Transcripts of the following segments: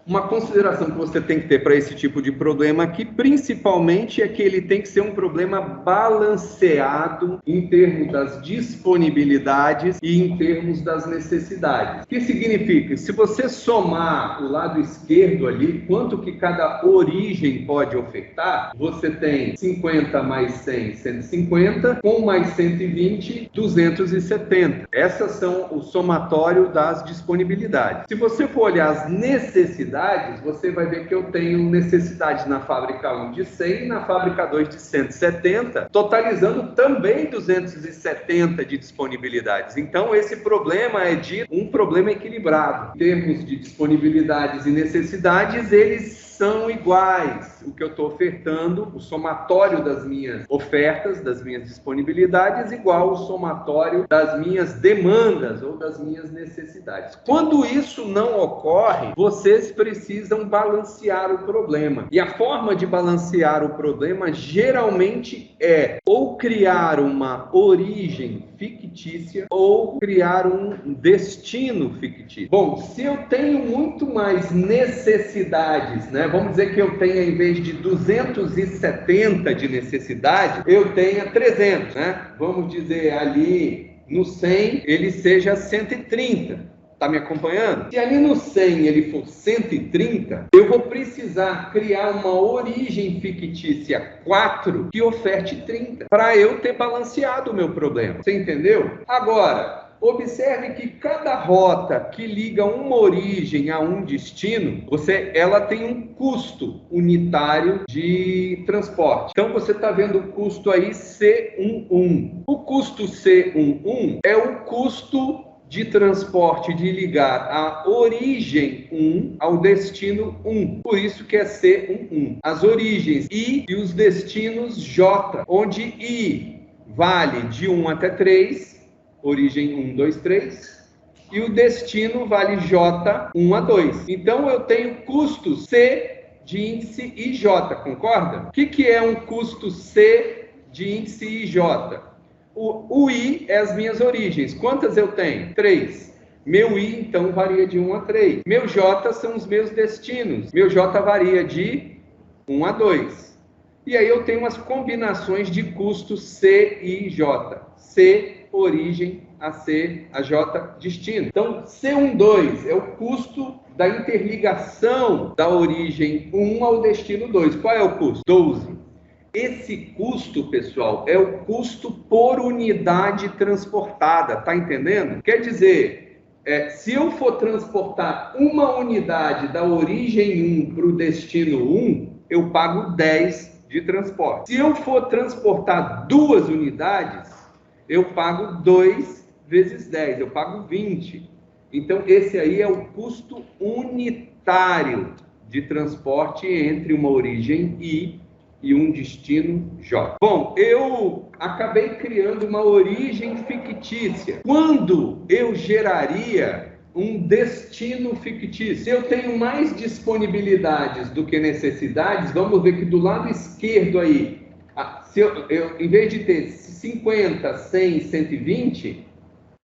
Uma consideração que você tem que ter para esse tipo de problema aqui, principalmente, é que ele tem que ser um problema balanceado em termos das disponibilidades e em termos das necessidades. O que significa? Se você somar o lado esquerdo ali, quanto que cada origem pode ofertar, você tem 50 mais 100, 150, com mais 120, 270. Essas são o somatório das disponibilidades. Se você for olhar as necessidades, você vai ver que eu tenho necessidade na fábrica 1 de 100 e na fábrica 2 de 170, totalizando também 270 de disponibilidades. Então, esse problema é de um problema equilibrado. Em termos de disponibilidades e necessidades, eles são iguais. O que eu estou ofertando, o somatório das minhas ofertas, das minhas disponibilidades, igual ao somatório das minhas demandas ou das minhas necessidades. Quando isso não ocorre, vocês precisam balancear o problema. E a forma de balancear o problema geralmente é ou criar uma origem fictícia ou criar um destino fictício. Bom, se eu tenho muito mais necessidades, né? Vamos dizer que eu tenha, em vez de 270 de necessidade, eu tenha 300, né? Vamos dizer ali no 100 ele seja 130. Tá me acompanhando? Se ali no 100 ele for 130, eu vou precisar criar uma origem fictícia 4 que oferte 30, para eu ter balanceado o meu problema. Você entendeu? Agora, observe que cada rota que liga uma origem a um destino, ela tem um custo unitário de transporte. Então você está vendo o custo aí C11. O custo C11 é o custo de transporte de ligar a origem 1 ao destino 1. Por isso que é C11. As origens I e os destinos J, onde I vale de 1 até 3, origem 1, 2, 3, e o destino vale J, 1 a 2. Então eu tenho custo C de índice IJ, concorda? O que é um custo C de índice IJ? O I é as minhas origens. Quantas eu tenho? 3. Meu I, então, varia de 1 a 3. Meu J são os meus destinos. Meu J varia de 1 a 2. E aí eu tenho as combinações de custos C e J. C, origem, a C, a J, destino. Então, C12 é o custo da interligação da origem 1 ao destino 2. Qual é o custo? 12. Esse custo, pessoal, é o custo por unidade transportada, tá entendendo? Quer dizer, se eu for transportar uma unidade da origem 1 para o destino 1, eu pago 10 de transporte. Se eu for transportar 2 unidades, eu pago 2 vezes 10, eu pago 20. Então, esse aí é o custo unitário de transporte entre uma origem I e um destino J. Bom, eu acabei criando uma origem fictícia. Quando eu geraria um destino fictício? Se eu tenho mais disponibilidades do que necessidades, vamos ver que do lado esquerdo aí, se eu em vez de ter 50, 100, 120,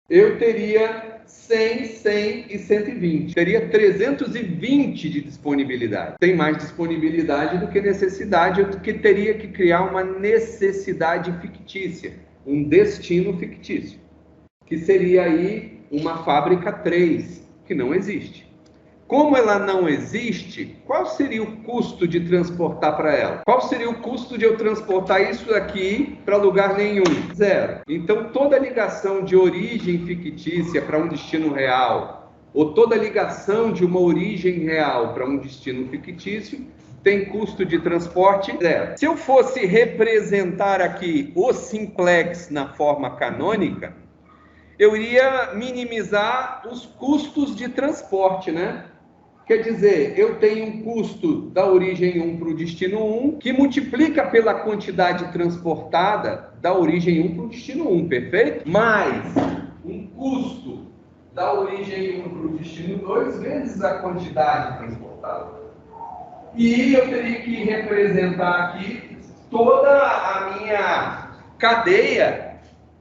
eu teria 100, 100 e 120. Teria 320 de disponibilidade. Tem mais disponibilidade do que necessidade, eu teria que criar uma necessidade fictícia, um destino fictício, que seria aí uma fábrica 3, que não existe. Como ela não existe, qual seria o custo de transportar para ela? Qual seria o custo de eu transportar isso aqui para lugar nenhum? 0. Então, toda ligação de origem fictícia para um destino real, ou toda ligação de uma origem real para um destino fictício, tem custo de transporte 0. Se eu fosse representar aqui o simplex na forma canônica, eu iria minimizar os custos de transporte, né? Quer dizer, eu tenho um custo da origem 1 para o destino 1, que multiplica pela quantidade transportada da origem 1 para o destino 1, perfeito? Mais um custo da origem 1 para o destino 2 vezes a quantidade transportada. E eu teria que representar aqui toda a minha cadeia,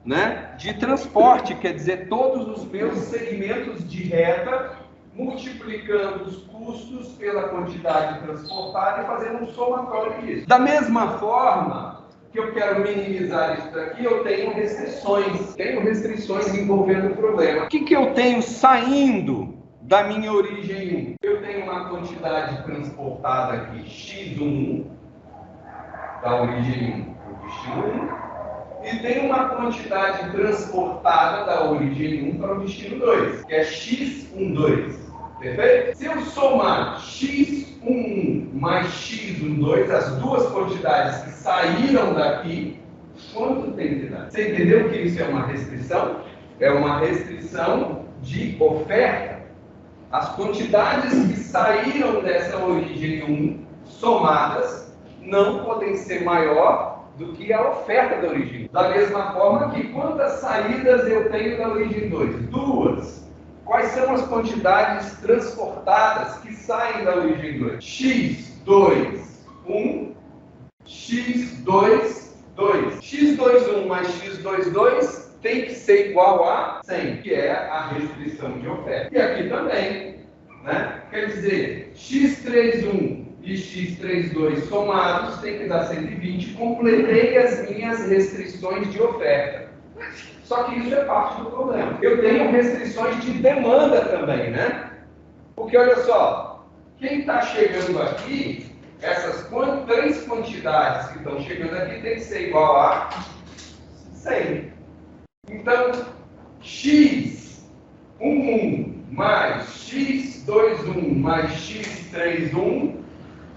né, de transporte, quer dizer, todos os meus segmentos de reta multiplicando os custos pela quantidade transportada e fazendo um somatório disso. Da mesma forma que eu quero minimizar isso daqui, eu tenho restrições envolvendo o problema. O que eu tenho saindo da minha origem 1? Eu tenho uma quantidade transportada aqui, x1, da origem 1 para o destino 1, e tem uma quantidade transportada da origem 1 para o destino 2, que é x12. Perfeito? Se eu somar x11 mais x12, as duas quantidades que saíram daqui, quanto tem que dar? Você entendeu que isso é uma restrição? É uma restrição de oferta. As quantidades que saíram dessa origem 1 somadas não podem ser maior do que a oferta da origem 1. Da mesma forma que quantas saídas eu tenho da origem 2? Duas. Quais são as quantidades transportadas que saem da origem 2? x2, 1, x2, 2. x21 mais x22 tem que ser igual a 100, que é a restrição de oferta. E aqui também, né? Quer dizer, x31 e x32 somados tem que dar 120. Completei as minhas restrições de oferta. Só que isso é parte do problema. Eu tenho restrições de demanda também, né? Porque olha só, quem está chegando aqui, essas três quantidades que estão chegando aqui tem que ser igual a 100. Então, x11 mais x21 mais x31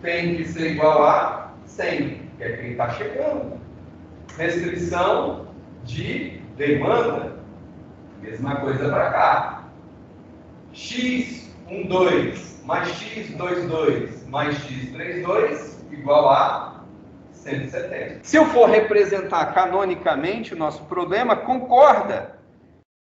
tem que ser igual a 100, que é quem está chegando. Restrição de demanda, mesma coisa para cá. x12 mais x22 mais x32 igual a 170. Se eu for representar canonicamente o nosso problema, concorda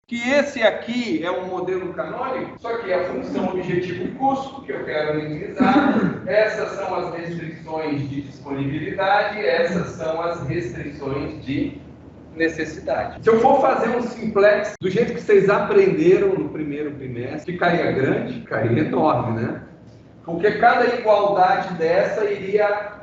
que esse aqui é um modelo canônico, só que a função objetivo e custo que eu quero minimizar, essas são as restrições de disponibilidade, essas são as restrições de necessidade. Se eu for fazer um simplex do jeito que vocês aprenderam no primeiro trimestre, ficaria grande, ficaria enorme, né? Porque cada igualdade dessa iria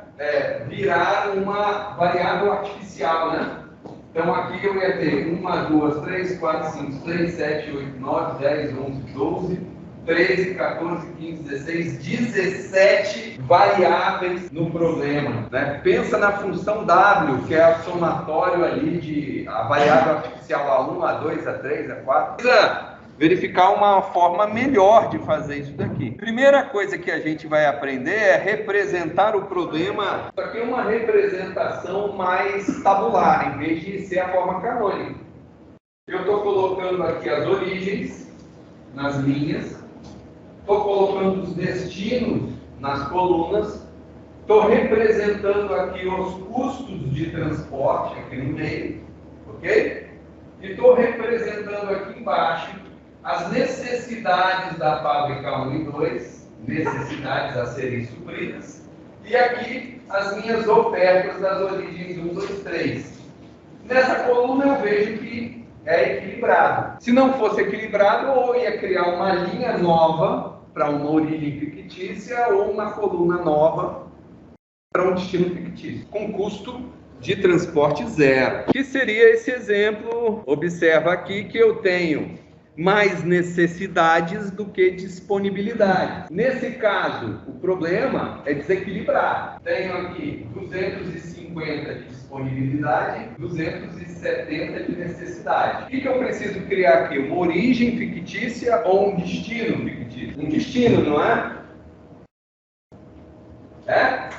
virar uma variável artificial, né? Então aqui eu ia ter 1, 2, 3, 4, 5, 6, 7, 8, 9, 10, 11, 12, 13, 14, 15, 16, 17 variáveis no problema, né? Pensa na função W, que é o somatório ali de a variável artificial A1, A2, A3, A4. Precisa verificar uma forma melhor de fazer isso daqui. Primeira coisa que a gente vai aprender é representar o problema. Isso aqui é uma representação mais tabular, em vez de ser a forma canônica. Eu estou colocando aqui as origens nas linhas. Estou colocando os destinos nas colunas, estou representando aqui os custos de transporte aqui no meio, ok? E estou representando aqui embaixo as necessidades da fábrica 1 e 2, necessidades a serem supridas, e aqui as minhas ofertas das origens 1, 2, 3. Nessa coluna eu vejo que é equilibrado. Se não fosse equilibrado, ou ia criar uma linha nova para uma origem fictícia ou uma coluna nova para um destino fictício, com custo de transporte zero. Que seria esse exemplo? Observa aqui que eu tenho mais necessidades do que disponibilidade. Nesse caso, o problema é desequilibrado. Tenho aqui 250 de disponibilidade, 270 de necessidade. O que eu preciso criar aqui? Uma origem fictícia ou um destino fictício? Um destino, não é? É?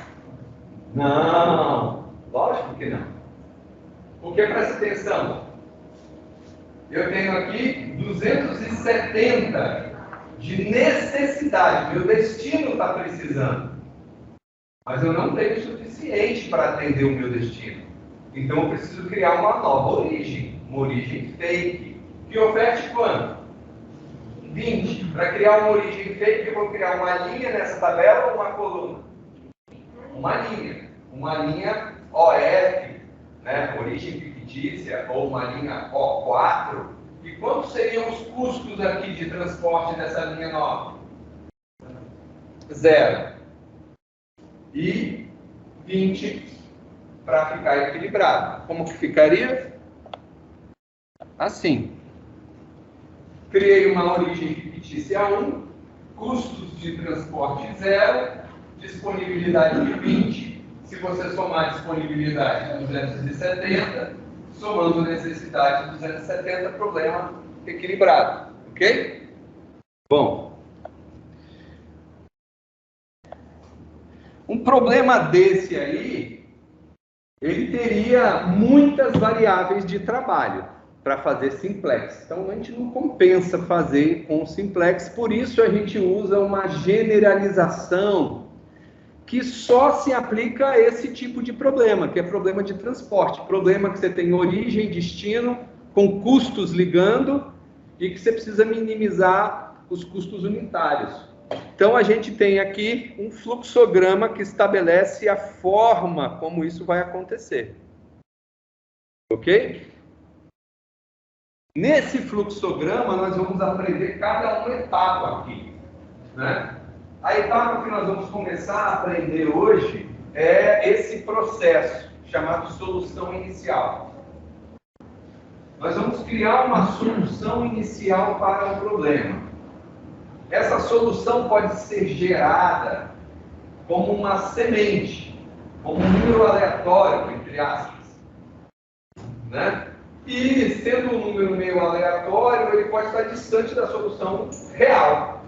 Não, lógico que não. Porque presta atenção. Eu tenho aqui 270 de necessidade. Meu destino está precisando. Mas eu não tenho o suficiente para atender o meu destino. Então eu preciso criar uma nova origem. Uma origem fake. Que oferte quanto? 20. Para criar uma origem fake, eu vou criar uma linha nessa tabela ou uma coluna? Uma linha. Uma linha OF, né? Origem fictícia, ou uma linha O4. E quantos seriam os custos aqui de transporte dessa linha nova? 0 e 20 para ficar equilibrado. Como que ficaria? Assim. Criei uma origem fictícia 1, custos de transporte 0, disponibilidade de 20. Se você somar disponibilidade 270, somando necessidade 270, problema equilibrado. Ok? Bom. Um problema desse aí, ele teria muitas variáveis de trabalho para fazer simplex. Então a gente não compensa fazer com simplex, por isso a gente usa uma generalização que só se aplica a esse tipo de problema, que é problema de transporte. Problema que você tem origem e destino, com custos ligando, e que você precisa minimizar os custos unitários. Então a gente tem aqui um fluxograma que estabelece a forma como isso vai acontecer. Ok? Nesse fluxograma nós vamos aprender cada uma etapa aqui, né? A etapa que nós vamos começar a aprender hoje é esse processo chamado solução inicial. Nós vamos criar uma solução inicial para um problema. Essa solução pode ser gerada como uma semente, como um número aleatório, entre aspas, né? E sendo um número meio aleatório, ele pode estar distante da solução real,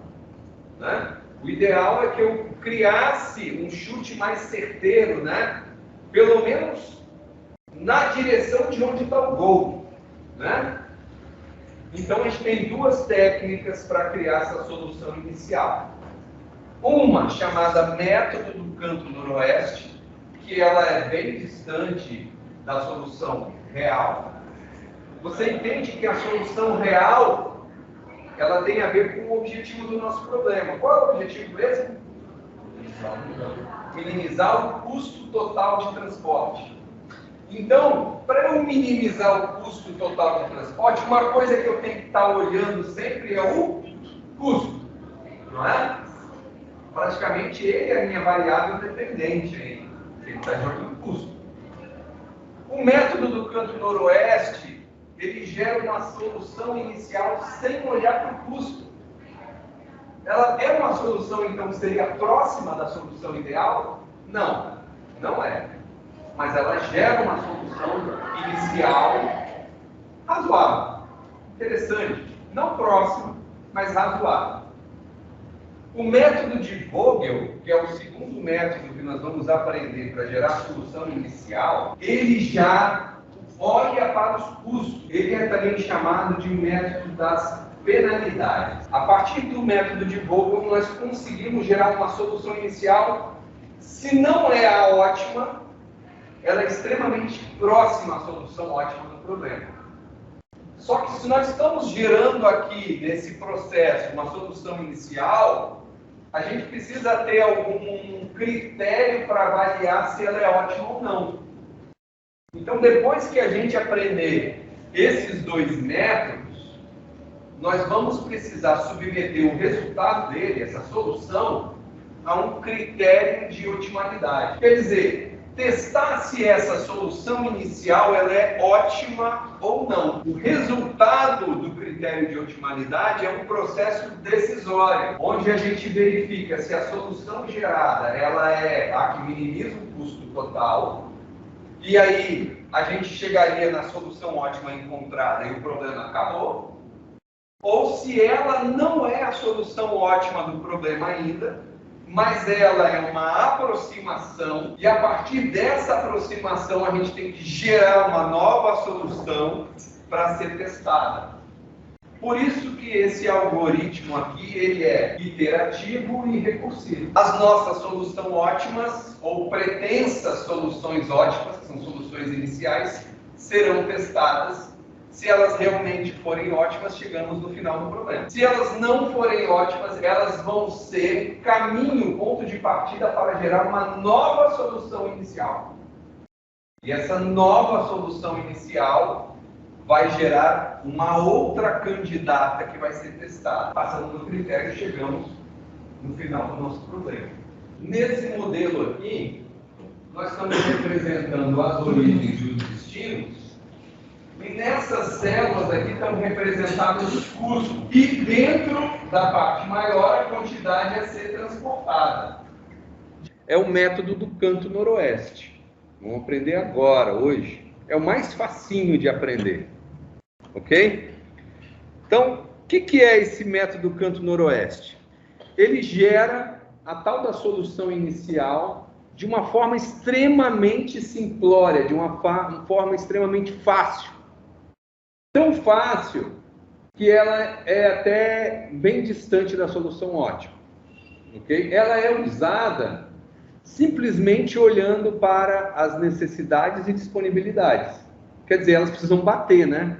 né? O ideal é que eu criasse um chute mais certeiro, né? Pelo menos na direção de onde está o gol, né? Então a gente tem duas técnicas para criar essa solução inicial. Uma chamada método do canto noroeste, que ela é bem distante da solução real. Você entende que a solução real, ela tem a ver com o objetivo do nosso problema. Qual é o objetivo mesmo? Minimizar o custo total de transporte. Então, para eu minimizar o custo total de transporte, uma coisa que eu tenho que estar olhando sempre é o custo, não é? Praticamente ele é a minha variável dependente aí. Ele está de olho no custo. O método do canto noroeste, ele gera uma solução inicial sem olhar para o custo. Ela é uma solução, então, que seria próxima da solução ideal? Não, não é. Mas ela gera uma solução inicial razoável. Interessante. Não próxima, mas razoável. O método de Vogel, que é o segundo método que nós vamos aprender para gerar a solução inicial, ele já olha para os custos. Ele é também chamado de método das penalidades. A partir do método de Vogel, nós conseguimos gerar uma solução inicial, se não é a ótima, ela é extremamente próxima à solução ótima do problema. Só que se nós estamos gerando aqui, nesse processo, uma solução inicial, a gente precisa ter algum critério para avaliar se ela é ótima ou não. Então, depois que a gente aprender esses dois métodos, nós vamos precisar submeter o resultado dele, essa solução, a um critério de otimalidade. Quer dizer, testar se essa solução inicial ela é ótima ou não. O resultado do critério de otimalidade é um processo decisório, onde a gente verifica se a solução gerada ela é a que minimiza o custo total, e aí a gente chegaria na solução ótima encontrada e o problema acabou, ou se ela não é a solução ótima do problema ainda, mas ela é uma aproximação, e a partir dessa aproximação a gente tem que gerar uma nova solução para ser testada. Por isso que esse algoritmo aqui, ele é iterativo e recursivo. As nossas soluções ótimas, ou pretensas soluções ótimas, que são soluções iniciais, serão testadas. Se elas realmente forem ótimas, chegamos no final do problema. Se elas não forem ótimas, elas vão ser caminho, ponto de partida para gerar uma nova solução inicial. E essa nova solução inicial vai gerar uma outra candidata que vai ser testada. Passando no critério, chegamos no final do nosso problema. Nesse modelo aqui, nós estamos representando as origens e os destinos, e nessas células aqui estão representados os custos, e dentro da parte maior a quantidade a ser transportada. É o método do canto noroeste. Vamos aprender agora, hoje. É o mais facinho de aprender. Ok? Então, o que é esse método do canto noroeste? Ele gera a tal da solução inicial de uma forma extremamente simplória, de uma forma extremamente fácil. Tão fácil que ela é até bem distante da solução ótima. Ok? Ela é usada simplesmente olhando para as necessidades e disponibilidades. Quer dizer, elas precisam bater, né?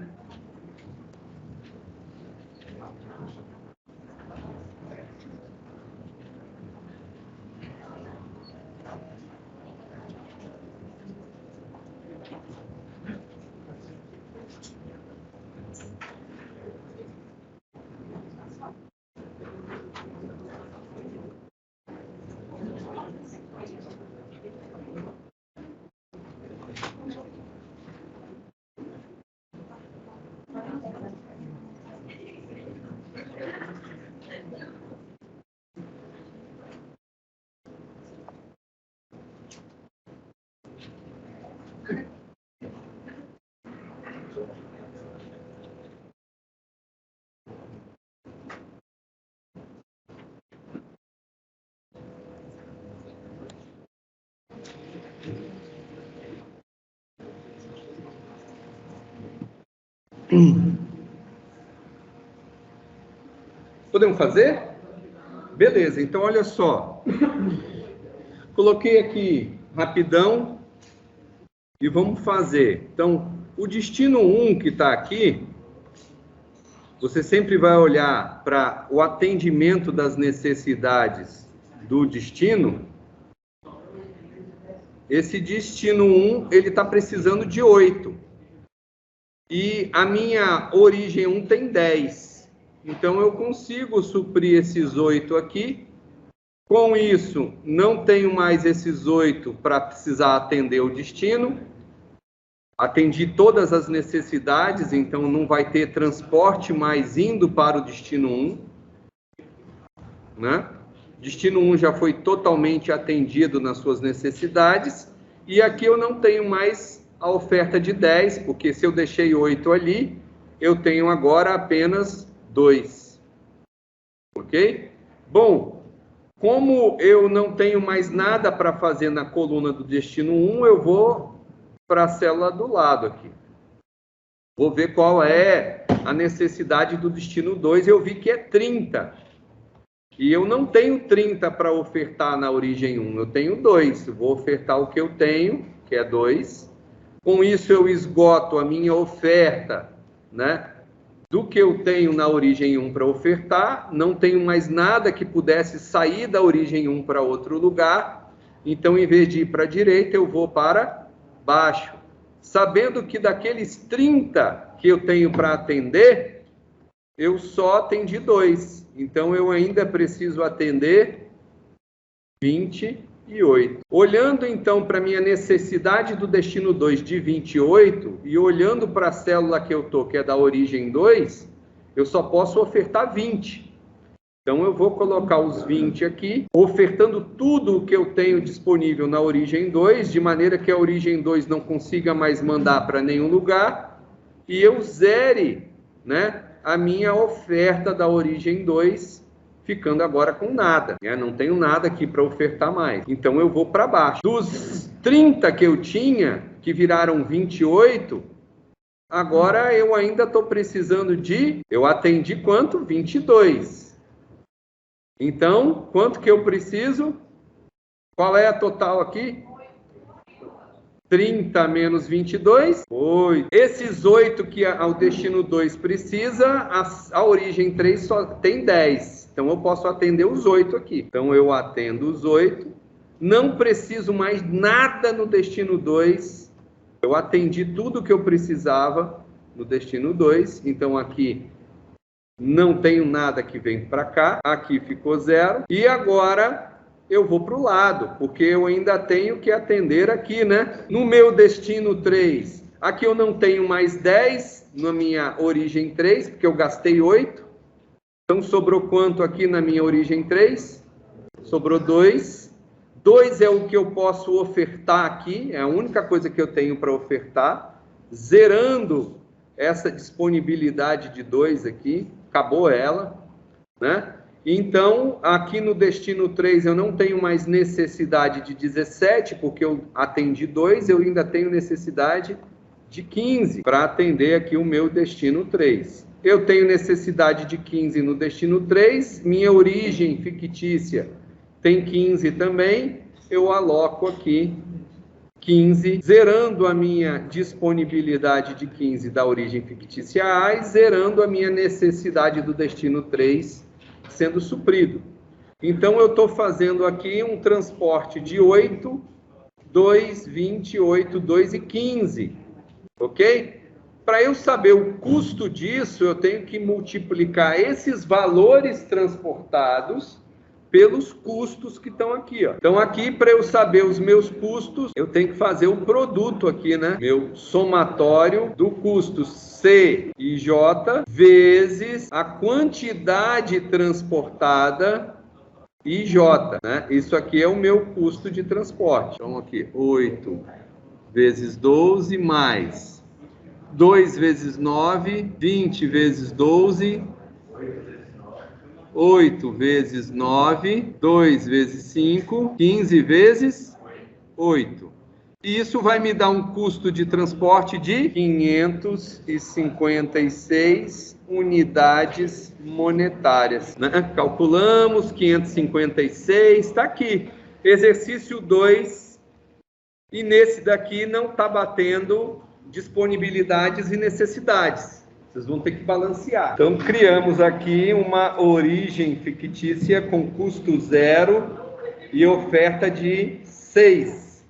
Podemos fazer? Beleza, então olha só. Coloquei aqui rapidão e vamos fazer. Então, o destino 1 que está aqui, você sempre vai olhar para o atendimento das necessidades do destino. Esse destino 1, ele está precisando de 8. E a minha origem 1 tem 10. Então, eu consigo suprir esses 8 aqui. Com isso, não tenho mais esses 8 para precisar atender o destino. Atendi todas as necessidades, então não vai ter transporte mais indo para o destino 1. Né? Destino 1 já foi totalmente atendido nas suas necessidades. E aqui eu não tenho mais a oferta de 10, porque se eu deixei 8 ali, eu tenho agora apenas 2. Ok? Bom, como eu não tenho mais nada para fazer na coluna do destino 1, eu vou para a célula do lado aqui. Vou ver qual é a necessidade do destino 2. Eu vi que é 30. E eu não tenho 30 para ofertar na origem 1. Eu tenho 2. Eu vou ofertar o que eu tenho, que é 2. Com isso, eu esgoto a minha oferta, né? Do que eu tenho na origem 1 para ofertar. Não tenho mais nada que pudesse sair da origem 1 para outro lugar. Então, em vez de ir para a direita, eu vou para baixo. Sabendo que daqueles 30 que eu tenho para atender, eu só atendi 2. Então, eu ainda preciso atender 28. Olhando, então, para a minha necessidade do destino 2 de 28, e olhando para a célula que eu estou, que é da origem 2, eu só posso ofertar 20. Então, eu vou colocar os 20 aqui, ofertando tudo o que eu tenho disponível na origem 2, de maneira que a origem 2 não consiga mais mandar para nenhum lugar, e eu zere, né, a minha oferta da origem 2, ficando agora com nada. Né? Não tenho nada aqui para ofertar mais. Então, eu vou para baixo. Dos 30 que eu tinha, que viraram 28, agora eu ainda estou precisando de... Eu atendi quanto? 22. Então, quanto que eu preciso? Qual é a total aqui? 30 menos 22, 8. Esses 8 que o destino 2 precisa, a origem 3 só tem 10. Então, eu posso atender os 8 aqui. Então, eu atendo os 8. Não preciso mais nada no destino 2. Eu atendi tudo que eu precisava no destino 2. Então, aqui não tenho nada que vem para cá, aqui ficou 0, e agora eu vou para o lado, porque eu ainda tenho que atender aqui, né? No meu destino 3, aqui eu não tenho mais 10 na minha origem 3, porque eu gastei 8, então sobrou quanto aqui na minha origem 3? Sobrou 2. 2 é o que eu posso ofertar aqui, é a única coisa que eu tenho para ofertar, zerando essa disponibilidade de 2 aqui, acabou ela, né? Então, aqui no destino 3 eu não tenho mais necessidade de 17, porque eu atendi 2, eu ainda tenho necessidade de 15 para atender aqui o meu destino 3. Eu tenho necessidade de 15 no destino 3, minha origem fictícia tem 15 também, eu aloco aqui 15, zerando a minha disponibilidade de 15 da origem fictícia A e zerando a minha necessidade do destino 3 sendo suprido. Então, eu estou fazendo aqui um transporte de 8, 2, 28, 2 e 15, ok? Para eu saber o custo disso, eu tenho que multiplicar esses valores transportados pelos custos que estão aqui, ó. Então, aqui, para eu saber os meus custos, eu tenho que fazer o produto aqui, né? Meu somatório do custo C e J vezes a quantidade transportada IJ, né? Isso aqui é o meu custo de transporte. Então, aqui, 8 vezes 12 mais 2 vezes 9, 20 vezes 12... 8 vezes 9, 2 vezes 5, 15 vezes 8. E isso vai me dar um custo de transporte de 556 unidades monetárias, né? Calculamos 556, está aqui. Exercício 2, e nesse daqui não está batendo disponibilidades e necessidades. Vocês vão ter que balancear. Então, criamos aqui uma origem fictícia com custo 0 e oferta de 6.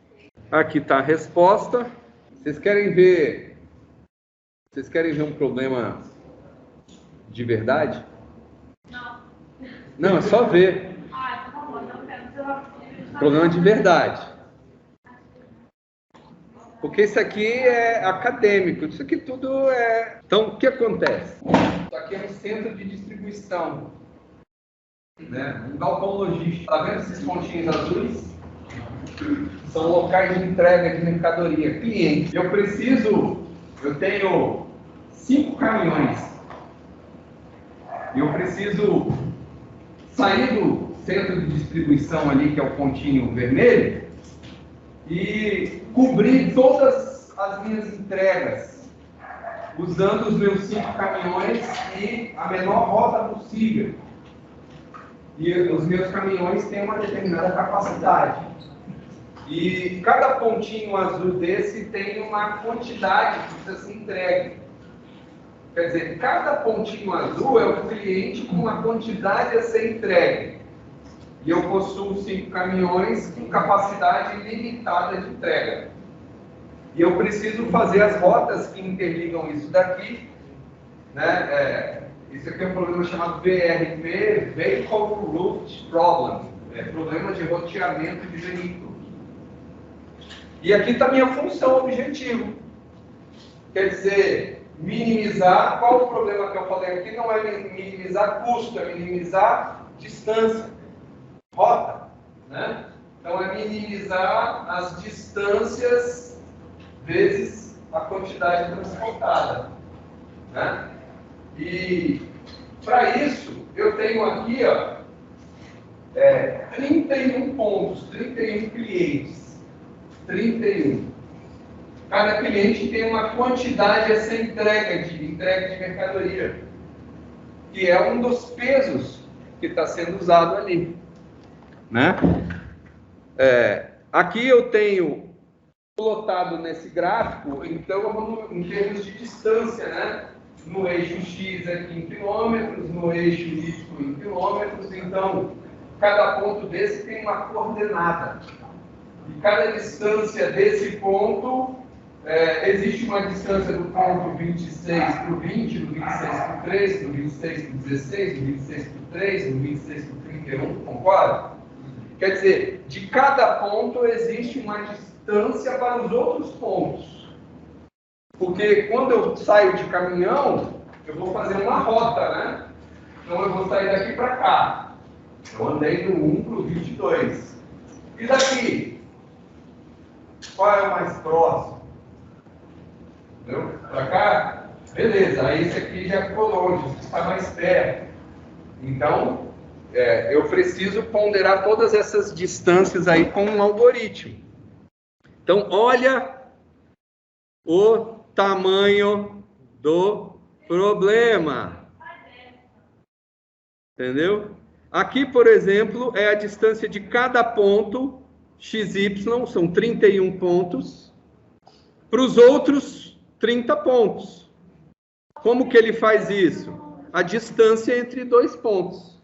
Aqui está a resposta. Vocês querem ver um problema de verdade? Não. Não, é só ver. Problema de verdade. Porque isso aqui é acadêmico, isso aqui tudo é... Então, o que acontece? Isso aqui é um centro de distribuição, né? Um galpão logístico. Está vendo esses pontinhos azuis? São locais de entrega de mercadoria, clientes. Eu tenho 5 caminhões. E eu preciso sair do centro de distribuição ali, que é o pontinho vermelho, e cobrir todas as minhas entregas, usando os meus 5 caminhões e a menor rota possível. E os meus caminhões têm uma determinada capacidade. E cada pontinho azul desse tem uma quantidade que precisa ser entregue. Quer dizer, cada pontinho azul é o cliente com uma quantidade a ser entregue. E eu possuo 5 caminhões com capacidade limitada de entrega. E eu preciso fazer as rotas que interligam isso daqui, né? Isso aqui é um problema chamado VRP, Vehicle Route Problem, problema de roteamento de veículos. E aqui está a minha função, objetivo. Quer dizer, minimizar, qual o problema que eu falei aqui? Não é minimizar custo, é minimizar distância. Rota, né? Então é minimizar as distâncias vezes a quantidade transportada, né? E para isso eu tenho aqui, ó, 31 pontos, 31 clientes, 31. Cada cliente tem uma quantidade a ser entrega de mercadoria, que é um dos pesos que está sendo usado ali. Né? Aqui eu tenho plotado nesse gráfico, então em termos de distância, né? No eixo X aqui em quilômetros, no eixo Y em quilômetros, então cada ponto desse tem uma coordenada. E cada distância desse ponto existe uma distância do ponto 26 para o 20, do 26 para o 3, do 26 para o 16, do 26 para o 3, do 26 para o 31, concorda? Quer dizer, de cada ponto existe uma distância para os outros pontos. Porque quando eu saio de caminhão, eu vou fazer uma rota, né? Então eu vou sair daqui para cá. Eu andei do 1 para o 22. E daqui? Qual é o mais próximo? Entendeu? Para cá? Beleza, aí esse aqui já ficou longe, esse está mais perto. Então, eu preciso ponderar todas essas distâncias aí com um algoritmo. Então, olha o tamanho do problema. Entendeu? Aqui, por exemplo, é a distância de cada ponto XY, são 31 pontos, para os outros 30 pontos. Como que ele faz isso? A distância entre dois pontos.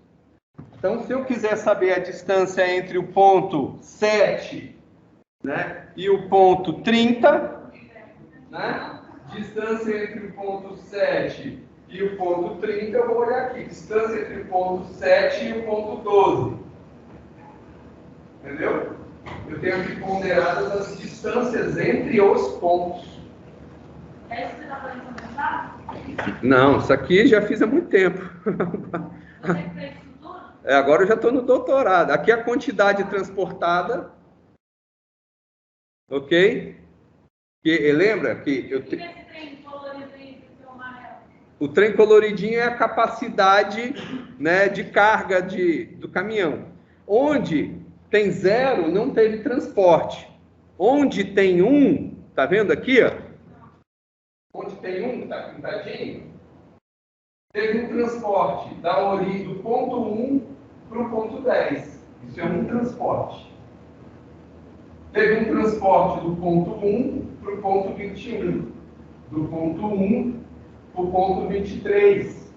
Então, se eu quiser saber a distância entre o ponto 7, né, e o ponto 30, né, distância entre o ponto 7 e o ponto 30, eu vou olhar aqui. Distância entre o ponto 7 e o ponto 12. Entendeu? Eu tenho aqui ponderadas as distâncias entre os pontos. É isso que você está fazendo começar? Não, isso aqui já fiz há muito tempo. Você que fez isso tudo? Agora eu já estou no doutorado. Aqui a quantidade transportada. Ok? Lembra que eu tenho... Esse trem colorido aí, esse amarelo? O trem coloridinho é a capacidade, né, de carga do caminhão. Onde tem 0, não teve transporte. Onde tem 1, tá vendo aqui, ó? Onde tem 1, tá pintadinho, teve um transporte da origem do ponto 1 para o ponto 10. Isso é um transporte. Teve um transporte do ponto 1 para o ponto 21. Do ponto 1 para o ponto 23.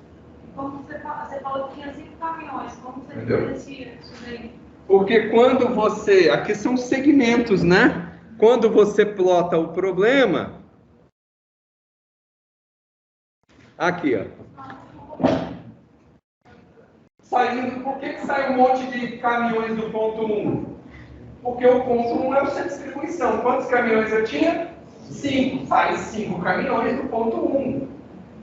Como você falou que tinha 5 caminhões, como você Entendeu? diferencia isso daí? Porque quando você... Aqui são segmentos, né? Quando você plota o problema... Aqui, ó. Saindo... Por que sai um monte de caminhões do ponto 1? Porque o ponto 1 é o centro de distribuição. Quantos caminhões eu tinha? 5. Saem 5 caminhões do ponto 1.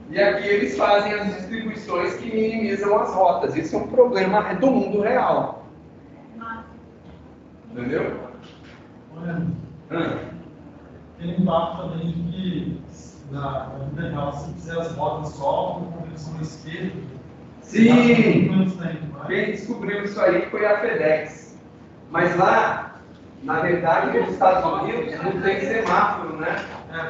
E aqui eles fazem as distribuições que minimizam as rotas. Isso é um problema do mundo real. Entendeu? Tem um papo também de que na vida real, se fizer as rotas só com conversão esquerda. Sim! Quem descobriu isso aí foi a FedEx. Mas lá, na verdade, nos Estados Unidos não tem semáforo, né?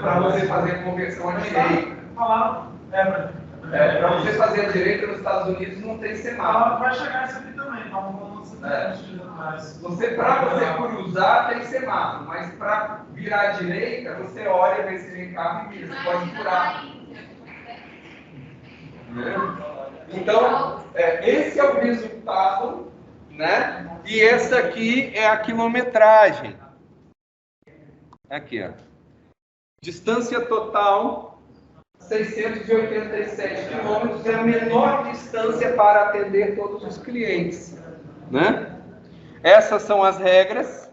Para você fazer a conversão à direita. Para você fazer a direita nos Estados Unidos não tem semáforo. Vai chegar isso aqui também, Para você cruzar tem semáforo, mas para virar à direita, você olha, vê se vem carro e vira, você pode furar. Então, esse é o resultado, né? E essa aqui é a quilometragem. Aqui, ó. Distância total, 687 quilômetros, é a menor distância para atender todos os clientes, né? Essas são as regras,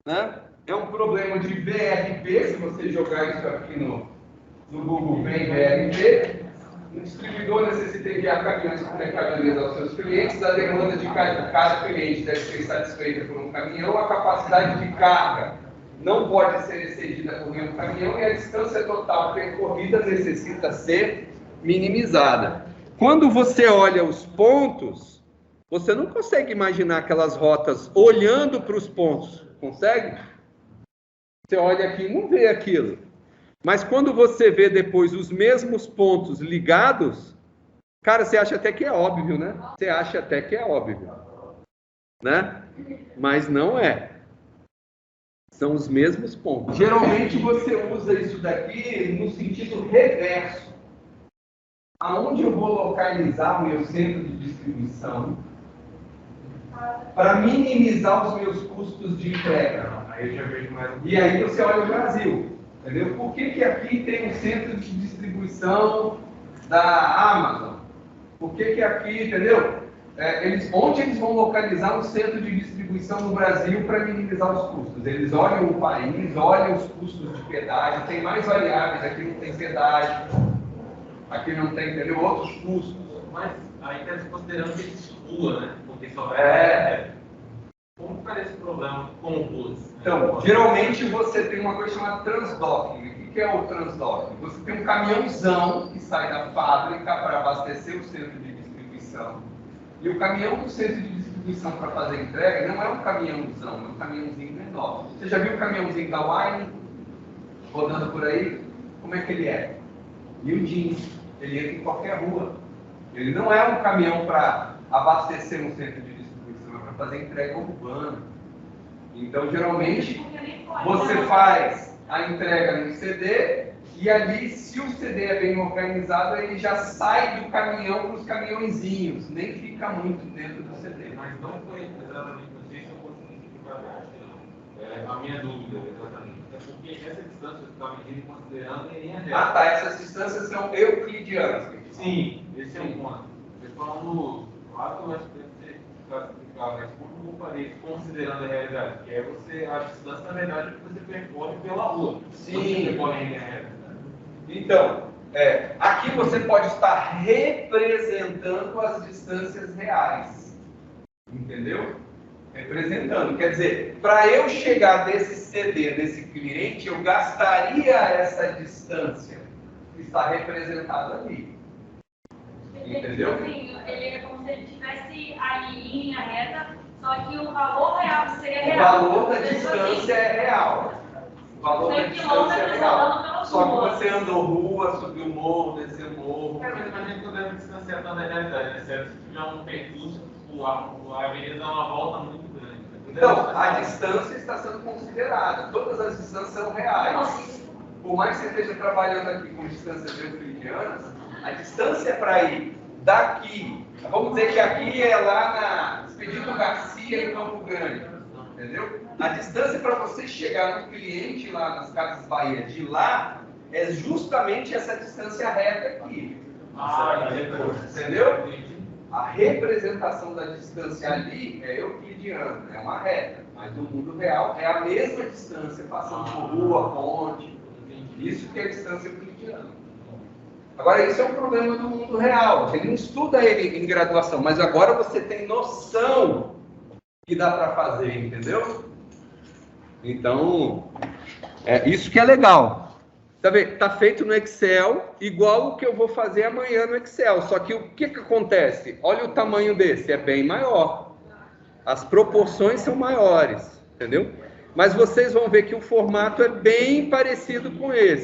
né? É um problema de BRP, se você jogar isso aqui no Google, vem BRP. O distribuidor necessita enviar caminhões com mercadorias aos seus clientes. A demanda de cada cliente deve ser satisfeita por um caminhão. A capacidade de carga não pode ser excedida por nenhum caminhão e a distância total percorrida necessita ser minimizada. Quando você olha os pontos, você não consegue imaginar aquelas rotas olhando para os pontos. Consegue? Você olha aqui e não vê aquilo. Mas quando você vê depois os mesmos pontos ligados, cara, você acha até que é óbvio, né? Você acha até que é óbvio, né? Mas não é. São os mesmos pontos. Geralmente você usa isso daqui no sentido reverso. Aonde eu vou localizar o meu centro de distribuição para minimizar os meus custos de entrega? Aí eu já vejo mais. E aí você olha o Brasil, entendeu? Por que que aqui tem um centro de distribuição da Amazon? Por que que aqui, entendeu? Onde eles vão localizar um centro de distribuição no Brasil para minimizar os custos? Eles olham o país, olham os custos de pedágio, tem mais variáveis, aqui não tem pedágio, aqui não tem, entendeu? Outros custos. Mas aí está considerando que ele circula, né? Porque só Como ficaria esse problema com o bus? Então, geralmente você tem uma coisa chamada transdocking. O que é o transdocking? Você tem um caminhãozão que sai da fábrica para abastecer o centro de distribuição. E o caminhão do centro de distribuição para fazer entrega não é um caminhãozão, é um caminhãozinho menor. Você já viu o caminhãozinho da Wine rodando por aí? Como é que ele é? Miudinho. Ele entra em qualquer rua. Ele não é um caminhão para abastecer um centro de distribuição, é para fazer entrega urbana. Então, geralmente, você faz a entrega no CD e ali, se o CD é bem organizado, ele já sai do caminhão para os caminhõezinhos, nem fica muito dentro do CD. Mas não foi exatamente, não sei se eu consegui explicar a minha dúvida, exatamente. É porque essa distância que está medindo considerando em linha reta. Ah, tá, essas distâncias são euclidianas. Sim, esse é um ponto. Você falando, claro que eu acho que deve ser classificado, mas como eu falei, considerando a realidade, que é você, a distância, na verdade, que você percorre pela rua. Sim. Você percorre em linha reta. Então, aqui você pode estar representando as distâncias reais. Entendeu? Representando. Quer dizer, para eu chegar desse CD, desse cliente, eu gastaria essa distância que está representada ali. Entendeu? Sim, ele é como se ele estivesse ali em linha reta, só que o valor real seria real. O valor da distância é real. O valor da distância é real. Só que você andou rua, subiu morro, desceu morro. Mas imagina que eu devo distanciar da realidade, né? Se tiver um percurso, a avenida dá uma volta muito grande. Então, a distância está sendo considerada. Todas as distâncias são reais. Por mais que você esteja trabalhando aqui com distâncias euclidianas, a distância para ir daqui, vamos dizer que aqui é lá na Expedito Garcia, em Campo Grande, entendeu? A distância para você chegar no cliente lá nas Casas Bahia de lá é justamente essa distância reta aqui. Entendeu? A representação da distância ali é euclidiana, é uma reta, mas no mundo real é a mesma distância, passando por rua, ponte. Isso que é a distância euclidiana. Agora, isso é um problema do mundo real. Você não estuda ele em graduação, mas agora você tem noção que dá para fazer, entendeu? Então, isso que é legal. Tá feito no Excel, igual o que eu vou fazer amanhã no Excel. Só que o que acontece? Olha o tamanho desse, é bem maior. As proporções são maiores, entendeu? Mas vocês vão ver que o formato é bem parecido com esse.